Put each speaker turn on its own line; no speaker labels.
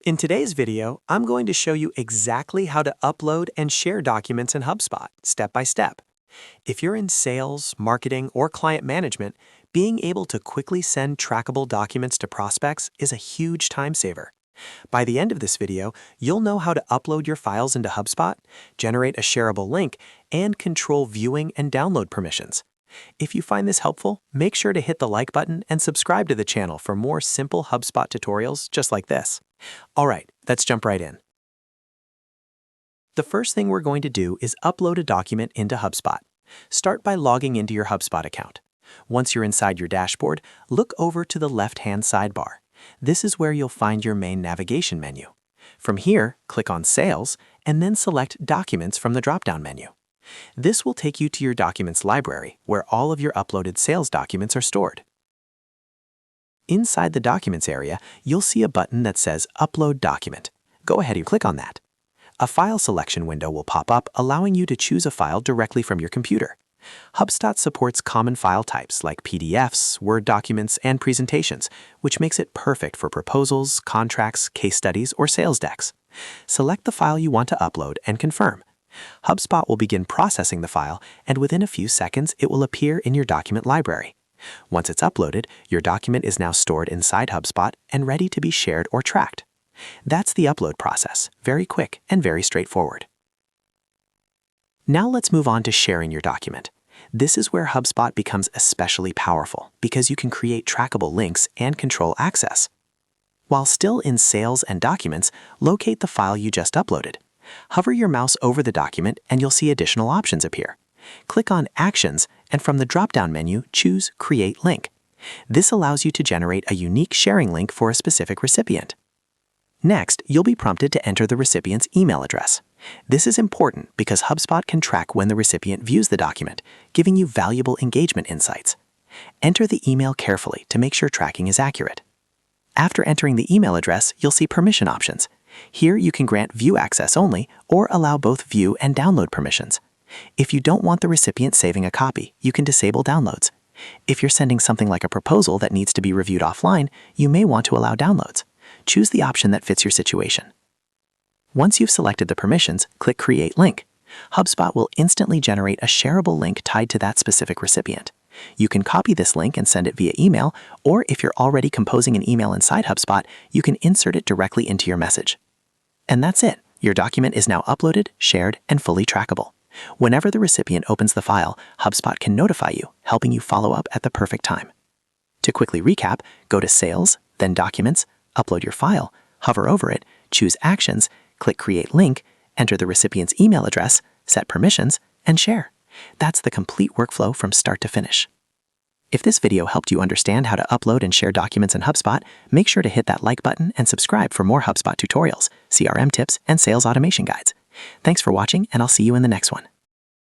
In today's video, I'm going to show you exactly how to upload and share documents in HubSpot, step by step. If you're in sales, marketing, or client management, being able to quickly send trackable documents to prospects is a huge time saver. By the end of this video, you'll know how to upload your files into HubSpot, generate a shareable link, and control viewing and download permissions. If you find this helpful, make sure to hit the like button and subscribe to the channel for more simple HubSpot tutorials just like this. All right, let's jump right in. The first thing we're going to do is upload a document into HubSpot. Start by logging into your HubSpot account. Once you're inside your dashboard, look over to the left-hand sidebar. This is where you'll find your main navigation menu. From here, click on Sales, and then select Documents from the drop-down menu. This will take you to your Documents library, where all of your uploaded sales documents are stored. Inside the Documents area, you'll see a button that says Upload Document. Go ahead and click on that. A file selection window will pop up, allowing you to choose a file directly from your computer. HubSpot supports common file types like PDFs, Word documents, and presentations, which makes it perfect for proposals, contracts, case studies, or sales decks. Select the file you want to upload and confirm. HubSpot will begin processing the file, and within a few seconds, it will appear in your document library. Once it's uploaded, your document is now stored inside HubSpot and ready to be shared or tracked. That's the upload process, very quick and very straightforward. Now let's move on to sharing your document. This is where HubSpot becomes especially powerful because you can create trackable links and control access. While still in Sales and Documents, locate the file you just uploaded. Hover your mouse over the document and you'll see additional options appear. Click on Actions, and from the drop-down menu, choose Create Link. This allows you to generate a unique sharing link for a specific recipient. Next, you'll be prompted to enter the recipient's email address. This is important because HubSpot can track when the recipient views the document, giving you valuable engagement insights. Enter the email carefully to make sure tracking is accurate. After entering the email address, you'll see permission options. Here you can grant view access only or allow both view and download permissions. If you don't want the recipient saving a copy, you can disable downloads. If you're sending something like a proposal that needs to be reviewed offline, you may want to allow downloads. Choose the option that fits your situation. Once you've selected the permissions, click Create Link. HubSpot will instantly generate a shareable link tied to that specific recipient. You can copy this link and send it via email, or if you're already composing an email inside HubSpot, you can insert it directly into your message. And that's it. Your document is now uploaded, shared, and fully trackable. Whenever the recipient opens the file, HubSpot can notify you, helping you follow up at the perfect time. To quickly recap, go to Sales, then Documents, upload your file, hover over it, choose Actions, click Create Link, enter the recipient's email address, set permissions, and share. That's the complete workflow from start to finish. If this video helped you understand how to upload and share documents in HubSpot, make sure to hit that like button and subscribe for more HubSpot tutorials, CRM tips, and sales automation guides. Thanks for watching, and I'll see you in the next one.